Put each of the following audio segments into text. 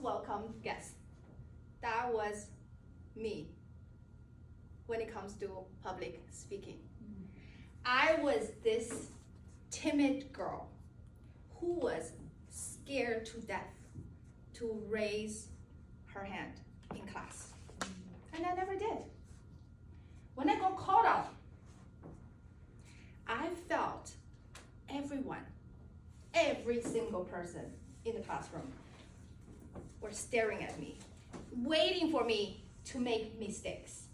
most welcome guest. That was me when it comes to public speaking. I was this timid girl who was scared to death to raise her hand in class. And I never did. When I got called out, I felt everyone, every single person in the classroom were staring at me, waiting for me to make mistakes.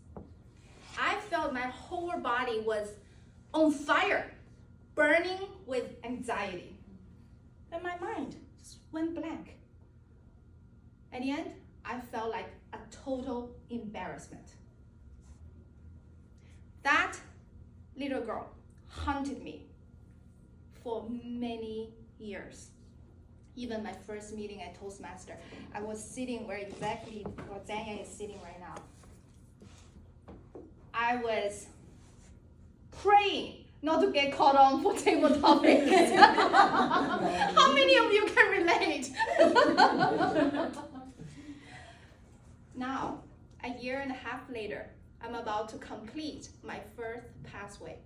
I felt my whole body was on fire, burning with anxiety. And my mind just went blank. At the end, I felt like a total embarrassment. That little girl haunted me for many years. Even my first meeting at Toastmaster, I was sitting where exactly Zanya is sitting right now. I was praying not to get caught on for table topics. How many of you can relate? Now, a year and a half later, I'm about to complete my first pathway.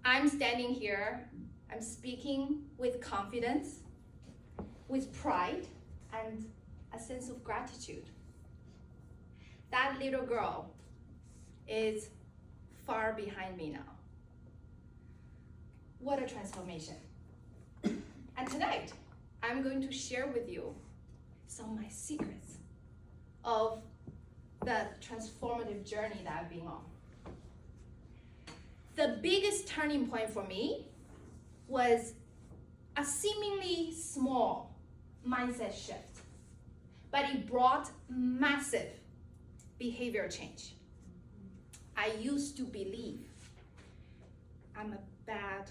I'm standing here, I'm speaking with confidence, with pride, and a sense of gratitude. That little girl is far behind me now. What a transformation. And tonight, I'm going to share with you some of my secrets of the transformative journey that I've been on. The biggest turning point for me was a seemingly small mindset shift, but it brought massive behavior change. I used to believe I'm a bad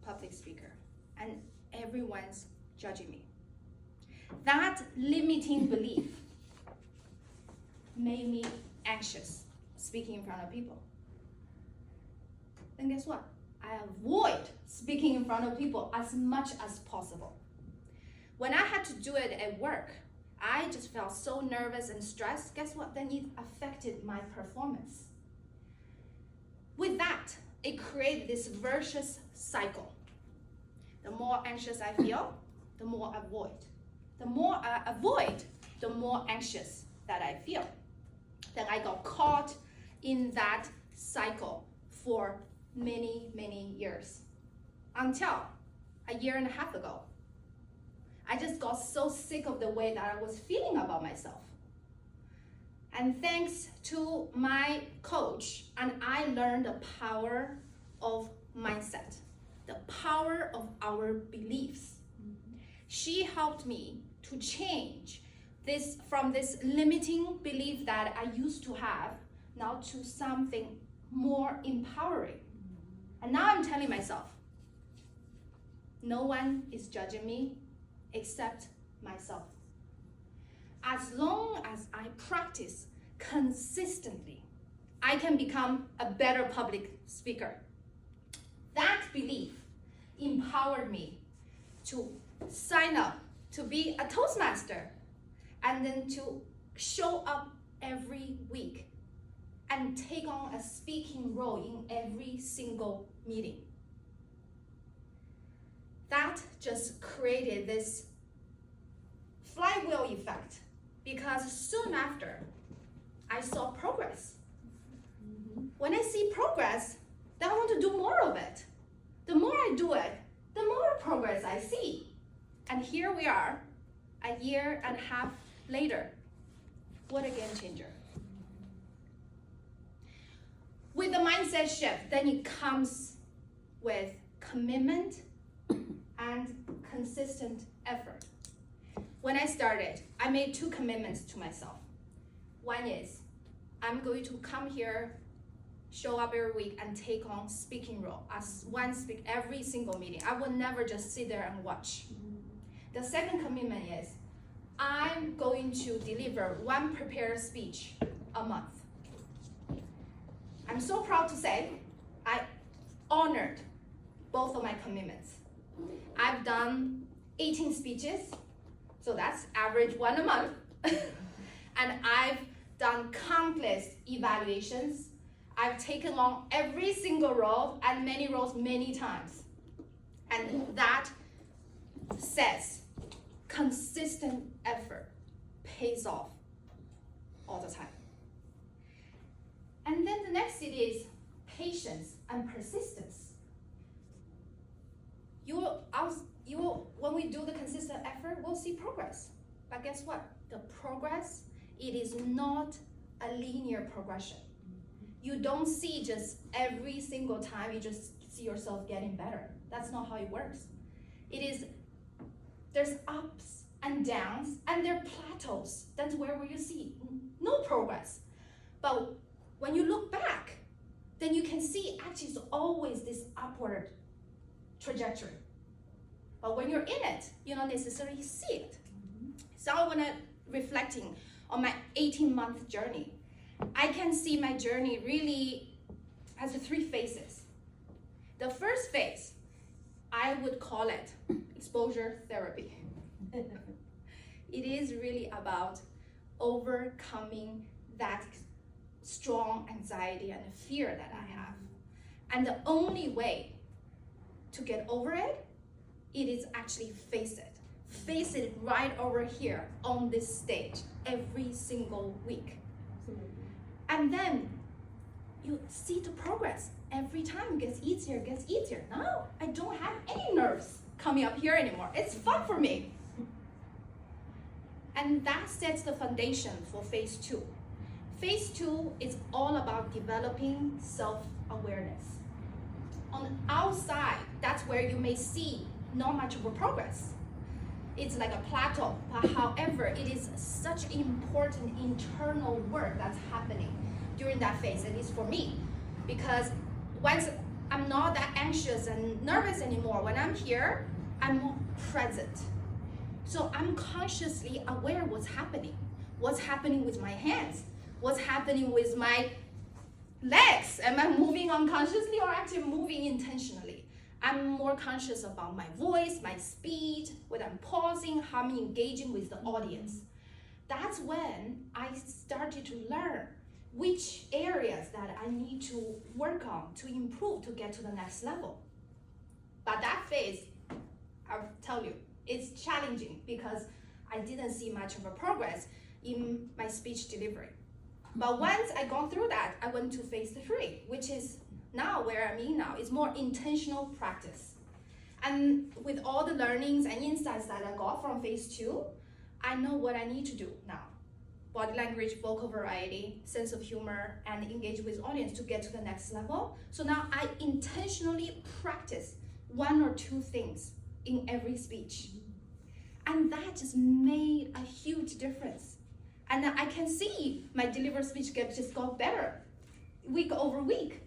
public speaker and everyone's judging me. That limiting belief made me anxious speaking in front of people. And guess what? I avoid speaking in front of people as much as possible. When I had to do it at work, I just felt so nervous and stressed. Guess what? Then it affected my performance. With that, it created this vicious cycle. The more anxious I feel, the more I avoid. The more I avoid, the more anxious that I feel. Then I got caught in that cycle for many, many years. Until a year and a half ago, I just got so sick of the way that I was feeling about myself. And thanks to my coach, and I learned the power of mindset, the power of our beliefs. She helped me to change this from this limiting belief that I used to have now to something more empowering. And now I'm telling myself, no one is judging me except myself. As long as I practice consistently, I can become a better public speaker. That belief empowered me to sign up to be a Toastmaster and then to show up every week and take on a speaking role in every single meeting. That just created this flywheel effect because soon after, I saw progress. When I see progress, then I want to do more of it. The more I do it, the more progress I see. And here we are, a year and a half later. What a game changer. With the mindset shift, then it comes with commitment and consistent effort. When I started, I made 2 commitments to myself. One is, I'm going to come here, show up every week, and take on speaking role as every single meeting. I will never just sit there and watch. The second commitment is, I'm going to deliver 1 prepared speech a month. I'm so proud to say, I honored both of my commitments. I've done 18 speeches So that's average one a month. And I've done countless evaluations. I've taken on every single role and many roles many times. And that says consistent effort pays off all the time. And then the next it is patience and persistence. When we do the consistent effort, we'll see progress. But guess what? The progress, it is not a linear progression. You don't see just every single time you just see yourself getting better. That's not how it works. There's ups and downs, and there are plateaus. That's where you see no progress. But when you look back, then you can see actually it's always this upward trajectory. But when you're in it, you don't necessarily see it. So when I'm reflecting on my 18-month journey, I can see my journey really has 3 phases. The first phase, I would call it exposure therapy. It is really about overcoming that strong anxiety and fear that I have. And the only way to get over it, it is actually face it. Face it right over here on this stage every single week. And then you see the progress. Every time it gets easier. Now I don't have any nerves coming up here anymore. It's fun for me. And that sets the foundation for phase 2. Phase 2 is all about developing self-awareness. On the outside, that's where you may see not much of a progress. It's like a plateau, but however, it is such important internal work that's happening during that phase, at least for me, because once I'm not that anxious and nervous anymore, when I'm here, I'm more present. So I'm consciously aware what's happening with my hands, what's happening with my legs. Am I moving unconsciously or actually moving intentionally? I'm more conscious about my voice, my speed, when I'm pausing, how I'm engaging with the audience. That's when I started to learn which areas that I need to work on to improve to get to the next level. But that phase, I'll tell you, it's challenging because I didn't see much of a progress in my speech delivery. But once I gone through that, I went to phase 3, which is now where I'm in now. It's more intentional practice. And with all the learnings and insights that I got from phase 2, I know what I need to do now. Body language, vocal variety, sense of humor, and engage with audience to get to the next level. So now I intentionally practice 1 or 2 things in every speech. And that just made a huge difference. And I can see my delivered speech just got better week over week.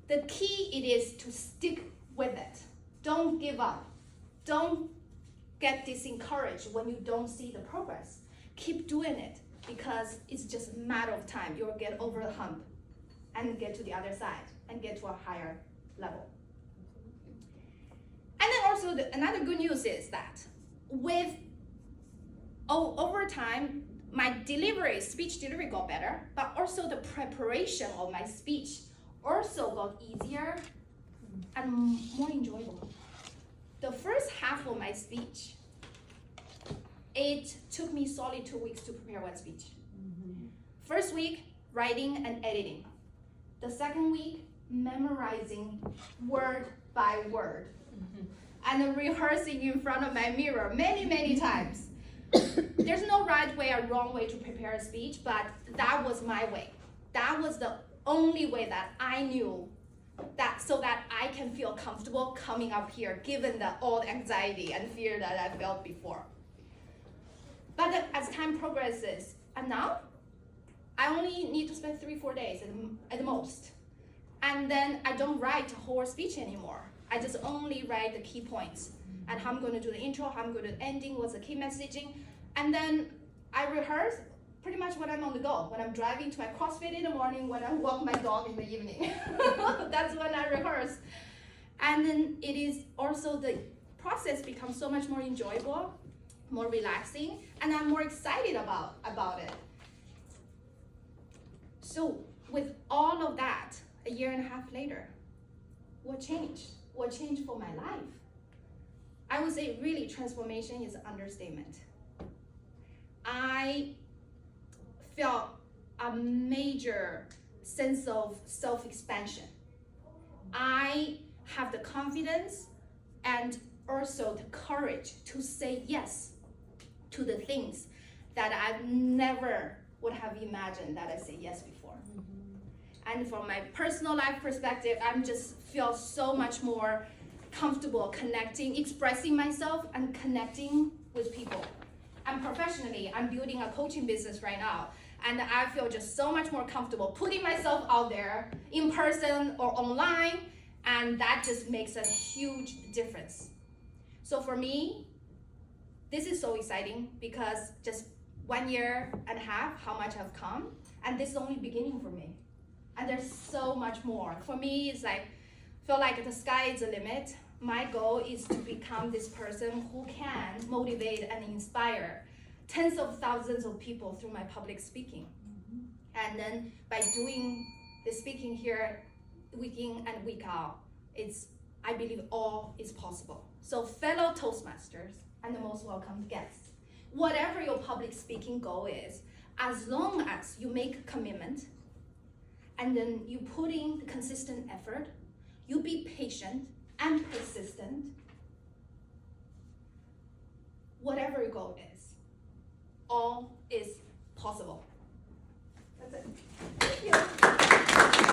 The key it is to stick with it. Don't give up. Don't get disencouraged when you don't see the progress. Keep doing it because it's just a matter of time. You'll get over the hump and get to the other side and get to a higher level. And then also another good news is that over time, my speech delivery got better, but also the preparation of my speech also got easier and more enjoyable. The first half of my speech, it took me solid 2 weeks to prepare one speech. First week, writing and editing. The second week, memorizing word by word. And then rehearsing in front of my mirror many, many times. There's no right way or wrong way to prepare a speech, but that was my way. That was the only way that I knew that so that I can feel comfortable coming up here, given all the anxiety and fear that I felt before. But as time progresses, and now I only need to spend 3-4 days at the most. And then I don't write a whole speech anymore. I just only write the key points and how I'm going to do the intro, how I'm going to do the ending, what's the key messaging. And then I rehearse pretty much when I'm on the go, when I'm driving to my CrossFit in the morning, when I walk my dog in the evening. That's when I rehearse. And then it is also the process becomes so much more enjoyable more relaxing, and I'm more excited about it. So with all of that, a year and a half later, what changed? What changed for my life? I would say really transformation is an understatement. I felt a major sense of self-expansion. I have the confidence and also the courage to say yes to the things that I never would have imagined that I say yes before. And from my personal life perspective, I'm just feel so much more comfortable connecting, expressing myself and connecting with people. And professionally, I'm building a coaching business right now. And I feel just so much more comfortable putting myself out there in person or online. And that just makes a huge difference. So for me, this is so exciting because just 1 year and a half, how much I've come. And this is only beginning for me. And there's so much more. For me, it's like, feel like the sky is the limit. My goal is to become this person who can motivate and inspire tens of thousands of people through my public speaking. And then by doing the speaking here week in and week out, I believe all is possible. So fellow Toastmasters and the most welcome guests, whatever your public speaking goal is, as long as you make a commitment and then you put in the consistent effort, you be patient and persistent, whatever your goal is, all is possible.